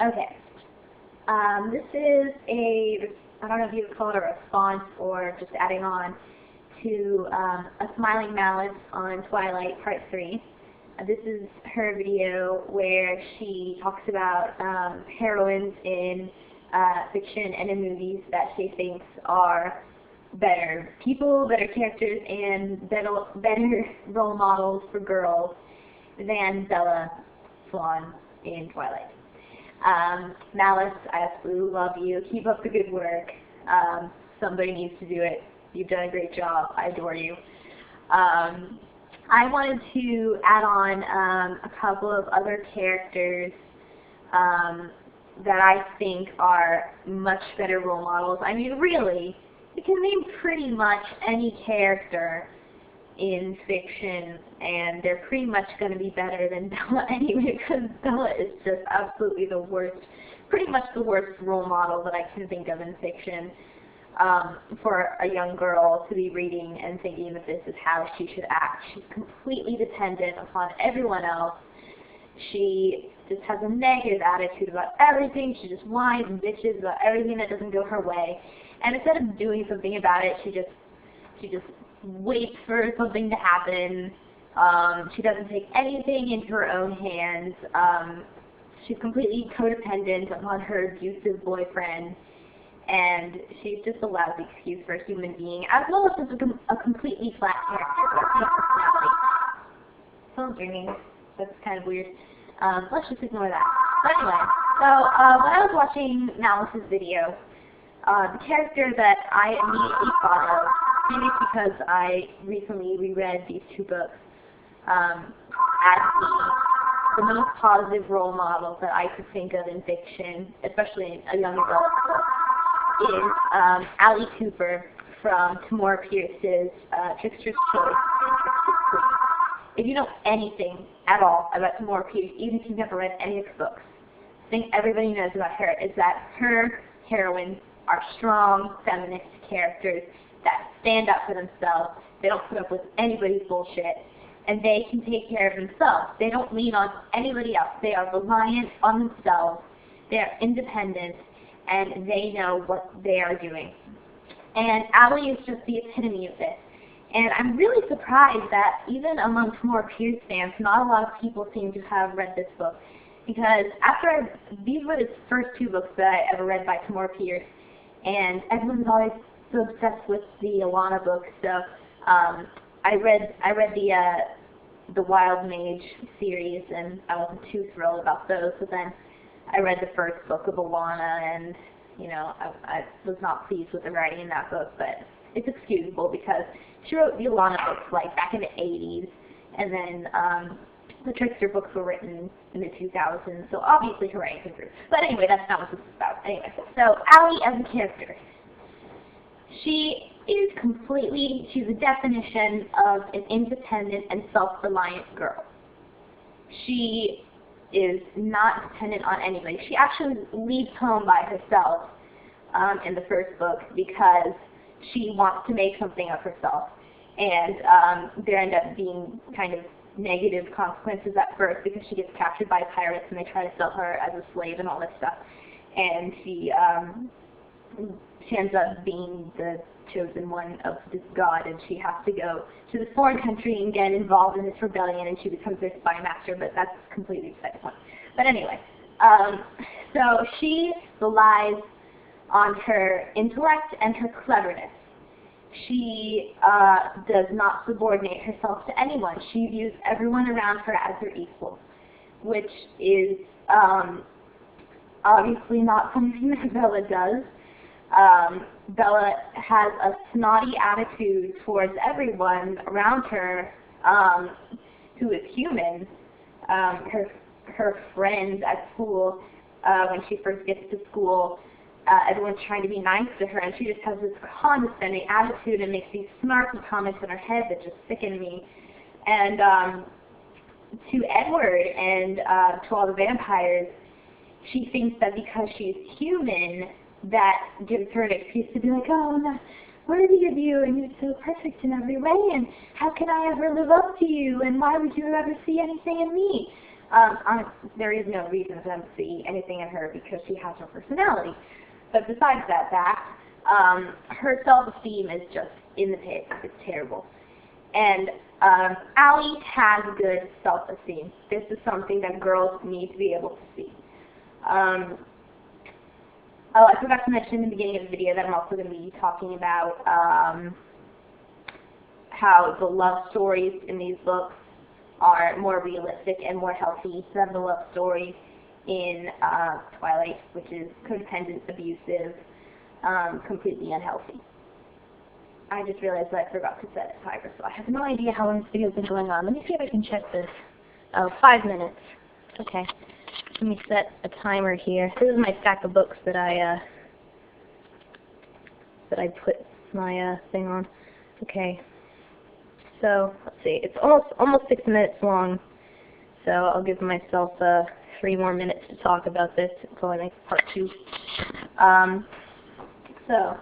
Okay. This is I don't know if you would call it a response or just adding on to ASmilingMalice on Twilight Part 3. This is her video where she talks about heroines in fiction and in movies that she thinks are better people, better characters, and better role models for girls than Bella Swan in Twilight. Malice, I absolutely love you. Keep up the good work. Somebody needs to do it. You've done a great job. I adore you. I wanted to add on a couple of other characters that I think are much better role models. I mean, really, you can name pretty much any character in fiction, and they're pretty much going to be better than Bella anyway, because Bella is just absolutely the worst, pretty much the worst role model that I can think of in fiction for a young girl to be reading and thinking that this is how she should act. She's completely dependent upon everyone else. She just has a negative attitude about everything. She just whines and bitches about everything that doesn't go her way. And instead of doing something about it, she just waits for something to happen. She doesn't take anything into her own hands. She's completely codependent upon her abusive boyfriend, and she's just a lousy excuse for a human being, as well as just a completely flat character. Someone's ringing. That's kind of weird. Let's just ignore that. But anyway, so when I was watching Malice's video, the character that I immediately thought of, maybe because I recently reread these two books, as the most positive role model that I could think of in fiction, especially in a young adult book, is Aly Cooper from Tamora Pierce's Trickster's Choice. If you know anything at all about Tamora Pierce, even if you've never read any of her books, the thing everybody knows about her is that her heroines are strong, feminist characters that stand up for themselves. They don't put up with anybody's bullshit, and they can take care of themselves. They don't lean on anybody else. They are reliant on themselves. They are independent, and they know what they are doing. And Aly is just the epitome of this. And I'm really surprised that even among Tamora Pierce fans, not a lot of people seem to have read this book. Because these were the first two books that I ever read by Tamora Pierce, and everyone's always so obsessed with the Alana books. So I read the Wild Mage series, and I wasn't too thrilled about those. But then I read the first book of Alana, and you know, I was not pleased with the writing in that book, but it's excusable because she wrote the Alana books like back in the 80s, and then the Trickster books were written in the 2000s, so obviously her writing's improved. But anyway, that's not what this is about. Anyway, so Aly as a character, she is she's a definition of an independent and self-reliant girl. She is not dependent on anybody. She actually leaves home by herself in the first book because she wants to make something of herself. And there end up being kind of negative consequences at first because she gets captured by pirates and they try to sell her as a slave and all this stuff. And she ends up being the chosen one of this god, and she has to go to this foreign country and get involved in this rebellion, and she becomes their spy master, but that's completely beside the point. But anyway, so she relies on her intellect and her cleverness. She does not subordinate herself to anyone. She views everyone around her as her equal, which is obviously not something that Bella does. Bella has a snotty attitude towards everyone around her who is human. Her friends at school, when she first gets to school, everyone's trying to be nice to her, and she just has this condescending attitude and makes these snarky comments in her head that just sicken me. And to Edward and to all the vampires, she thinks that because she's human, that gives her an excuse to be like, oh, I'm not worthy of you, and you're so perfect in every way, and how can I ever live up to you, and why would you ever see anything in me? There is no reason for them to see anything in her because she has no personality. But besides that fact, her self-esteem is just in the pit. It's terrible. And Aly has good self-esteem. This is something that girls need to be able to see. Oh, I forgot to mention in the beginning of the video that I'm also going to be talking about how the love stories in these books are more realistic and more healthy than the love story in Twilight, which is codependent, abusive, completely unhealthy. I just realized that I forgot to set a timer, so I have no idea how long this video has been going on. Let me see if I can check this. Oh, 5 minutes. Okay. Let me set a timer here. This is my stack of books that I put my thing on. Okay. So let's see. It's almost 6 minutes long. So I'll give myself 3 more minutes to talk about this until I make part 2. So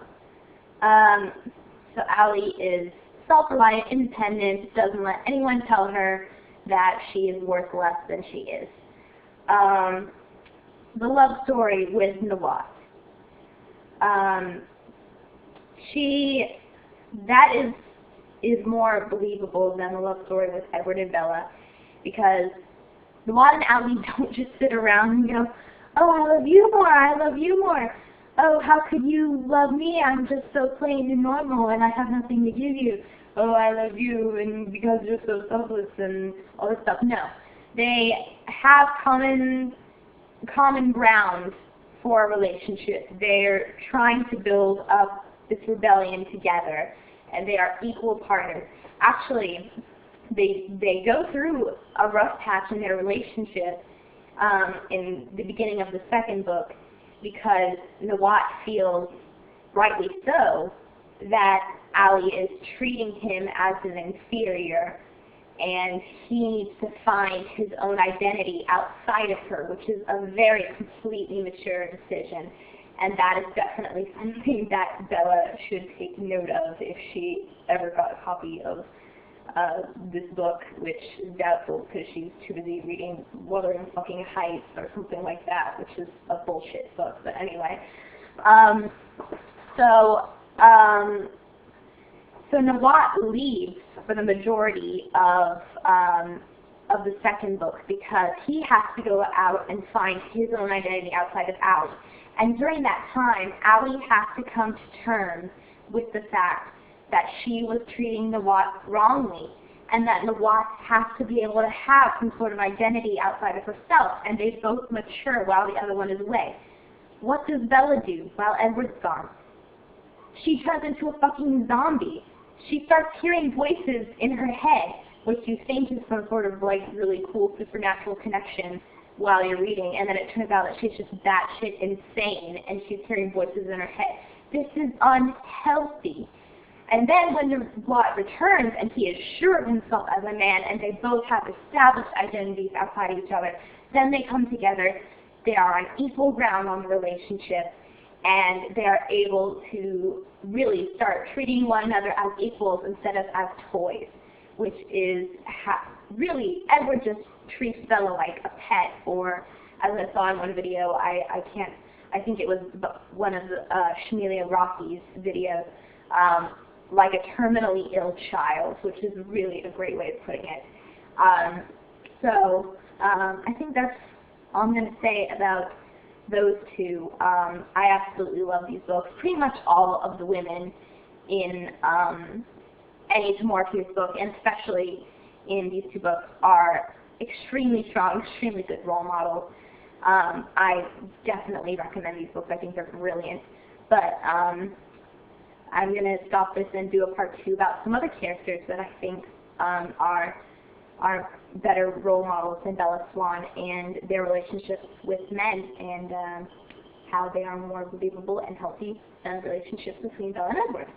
Aly is self-reliant, independent, doesn't let anyone tell her that she is worth less than she is. The love story with Nawat. That is more believable than the love story with Edward and Bella, because Nawat and Aly don't just sit around and go, oh, I love you more, I love you more. Oh, how could you love me? I'm just so plain and normal and I have nothing to give you. Oh, I love you and because you're so selfless and all this stuff. No. They have common ground for a relationship. They're trying to build up this rebellion together, and they are equal partners. Actually, they go through a rough patch in their relationship in the beginning of the 2nd book, because Nawat feels, rightly so, that Aly is treating him as an inferior, and he needs to find his own identity outside of her, which is a very completely mature decision, and that is definitely something that Bella should take note of if she ever got a copy of this book, which is doubtful because she's too busy reading Wuthering Fucking Heights or something like that, which is a bullshit book. But anyway, so Nawat leaves for the majority of the 2nd book because he has to go out and find his own identity outside of Aly. And during that time, Aly has to come to terms with the fact that she was treating Nawat wrongly, and that Nawat has to be able to have some sort of identity outside of herself, and they both mature while the other one is away. What does Bella do while Edward's gone? She turns into a fucking zombie. She starts hearing voices in her head, which you think is some sort of like really cool supernatural connection while you're reading, and then it turns out that she's just batshit insane, and she's hearing voices in her head. This is unhealthy. And then when Nawat returns and he is sure of himself as a man and they both have established identities outside of each other, then they come together, they are on equal ground on the relationship, and they are able to really start treating one another as equals instead of as toys, which is really, Edward just treats Bella like a pet, or as I saw in one video, I think it was one of Shmelia Rocky's videos, like a terminally ill child, which is really a great way of putting it. I think that's all I'm going to say about those two. I absolutely love these books. Pretty much all of the women in any Tamora Pierce book, and especially in these 2 books, are extremely strong, extremely good role models. I definitely recommend these books. I think they're brilliant. But I'm going to stop this and do a part 2 about some other characters that I think are better role models than Bella Swan, and their relationships with men, and how they are more believable and healthy than relationships between Bella and Edward.